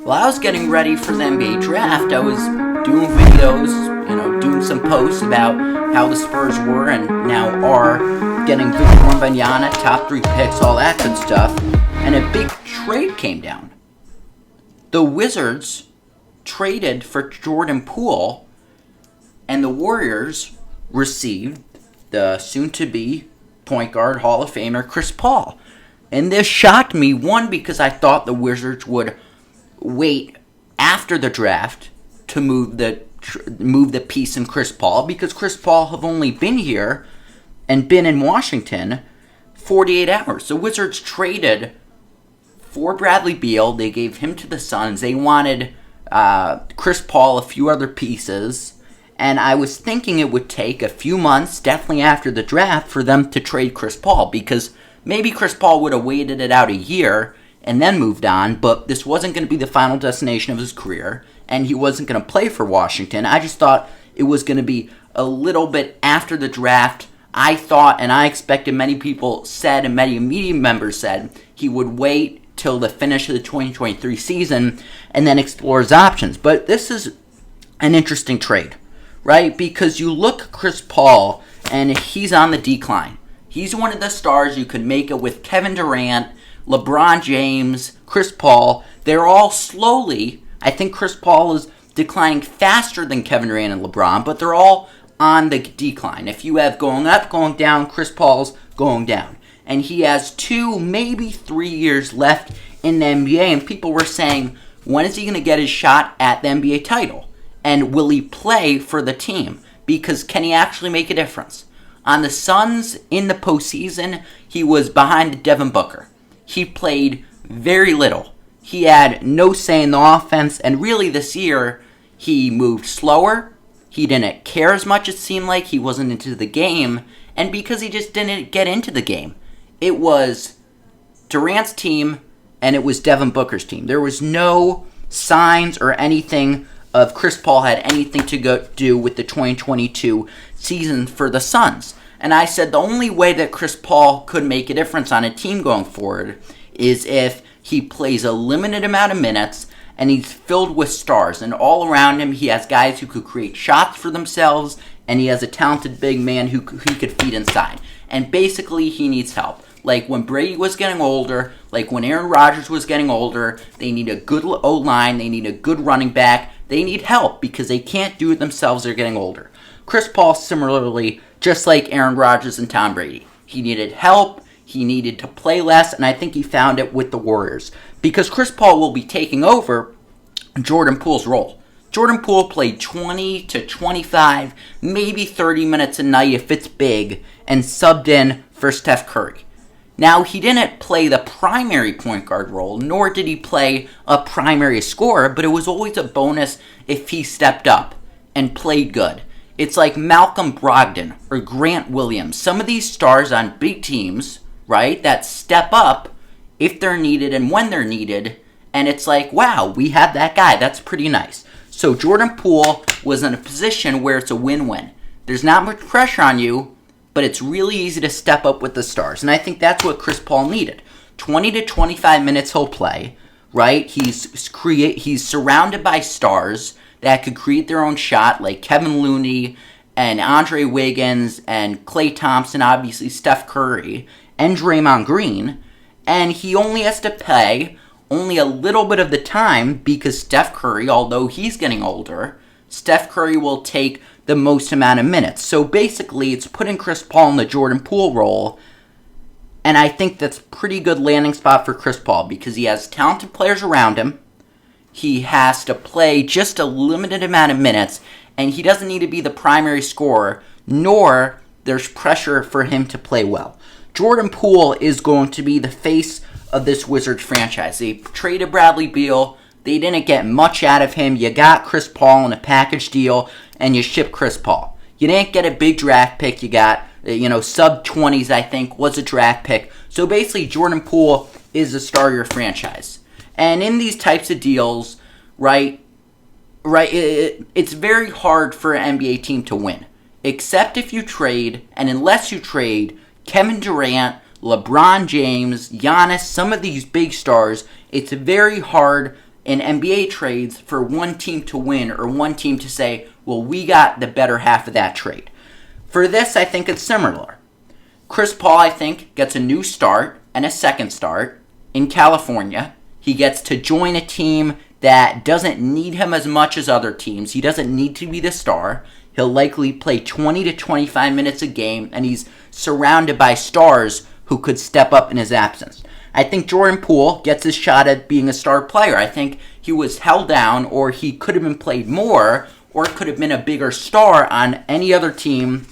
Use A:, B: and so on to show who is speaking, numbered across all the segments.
A: While I was getting ready for the NBA draft, I was doing videos, doing some posts about how the Spurs were and now are getting Victor Wembanyama, top 3 picks, all that good stuff. And a big trade came down. The Wizards traded for Jordan Poole, and the Warriors received the soon-to-be point guard Hall of Famer Chris Paul. And this shocked me, one, because I thought the Wizards would wait after the draft to move the piece in Chris Paul, because Chris Paul have only been here and been in Washington 48 hours. The Wizards traded for Bradley Beal. They gave him to the Suns. They wanted Chris Paul, a few other pieces, and I was thinking it would take a few months, definitely after the draft, for them to trade Chris Paul, because maybe Chris Paul would have waited it out a year and then moved on, but this wasn't going to be the final destination of his career, and he wasn't going to play for Washington. I just thought it was going to be a little bit after the draft. I thought, and I expected, many people said, and many media members said, he would wait till the finish of the 2023 season and then explore his options. But this is an interesting trade, right? Because you look at Chris Paul, and he's on the decline. He's one of the stars you could make it with Kevin Durant, LeBron James, Chris Paul. They're all slowly, I think Chris Paul is declining faster than Kevin Durant and LeBron, but they're all on the decline. If you have going up, going down, Chris Paul's going down. And he has 2, maybe 3 years left in the NBA, and people were saying, when is he going to get his shot at the NBA title? And will he play for the team? Because can he actually make a difference? On the Suns, in the postseason, he was behind Devin Booker. He played very little. He had no say in the offense, and really this year, he moved slower. He didn't care as much, it seemed like. He wasn't into the game, and because he just didn't get into the game. It was Durant's team, and it was Devin Booker's team. There was no signs or anything of Chris Paul had anything to do with the 2022 season for the Suns. And I said the only way that Chris Paul could make a difference on a team going forward is if he plays a limited amount of minutes and he's filled with stars. And all around him, he has guys who could create shots for themselves, and he has a talented big man who he could feed inside. And basically, he needs help. Like when Brady was getting older, like when Aaron Rodgers was getting older, they need a good O-line, they need a good running back, they need help because they can't do it themselves, they're getting older. Chris Paul, similarly, just like Aaron Rodgers and Tom Brady. He needed help, he needed to play less, and I think he found it with the Warriors. Because Chris Paul will be taking over Jordan Poole's role. Jordan Poole played 20 to 25, maybe 30 minutes a night if it's big, and subbed in for Steph Curry. Now, he didn't play the primary point guard role, nor did he play a primary scorer, but it was always a bonus if he stepped up and played good. It's like Malcolm Brogdon or Grant Williams. Some of these stars on big teams, right, that step up if they're needed and when they're needed, and it's like, wow, we have that guy. That's pretty nice. So Jordan Poole was in a position where it's a win-win. There's not much pressure on you, but it's really easy to step up with the stars. And I think that's what Chris Paul needed. 20 to 25 minutes he'll play, right? He's surrounded by stars that could create their own shot, like Kevin Looney and Andre Wiggins and Klay Thompson, obviously Steph Curry, and Draymond Green. And he only has to play only a little bit of the time because Steph Curry, although he's getting older, Steph Curry will take the most amount of minutes. So basically, it's putting Chris Paul in the Jordan Poole role, and I think that's a pretty good landing spot for Chris Paul because he has talented players around him. He has to play just a limited amount of minutes, and he doesn't need to be the primary scorer, nor there's pressure for him to play well. Jordan Poole is going to be the face of this Wizards franchise. They traded Bradley Beal. They didn't get much out of him. You got Chris Paul in a package deal, and you shipped Chris Paul. You didn't get a big draft pick. You got, sub-20s, I think, was a draft pick. So basically, Jordan Poole is the star of your franchise. And in these types of deals, it's very hard for an NBA team to win. Except if you trade, and unless you trade Kevin Durant, LeBron James, Giannis, some of these big stars, it's very hard in NBA trades for one team to win or one team to say, well, we got the better half of that trade. For this, I think it's similar. Chris Paul, I think, gets a new start and a second start in California. He gets to join a team that doesn't need him as much as other teams. He doesn't need to be the star. He'll likely play 20 to 25 minutes a game, and he's surrounded by stars who could step up in his absence. I think Jordan Poole gets his shot at being a star player. I think he was held down, or he could have been played more, or could have been a bigger star on any other team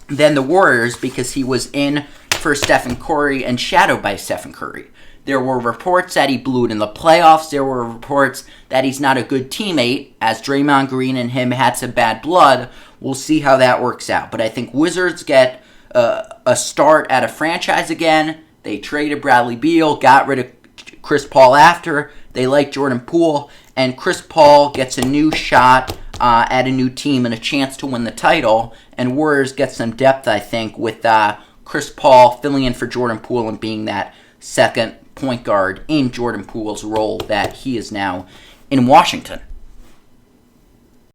A: than the Warriors because he was in for Stephen Curry and shadowed by Stephen Curry. There were reports that he blew it in the playoffs. There were reports that he's not a good teammate, as Draymond Green and him had some bad blood. We'll see how that works out. But I think Wizards get a start at a franchise again. They traded Bradley Beal, got rid of Chris Paul after. They like Jordan Poole, and Chris Paul gets a new shot at a new team and a chance to win the title. And Warriors get some depth, I think, with Chris Paul filling in for Jordan Poole and being that second point guard in Jordan Poole's role that he is now in Washington.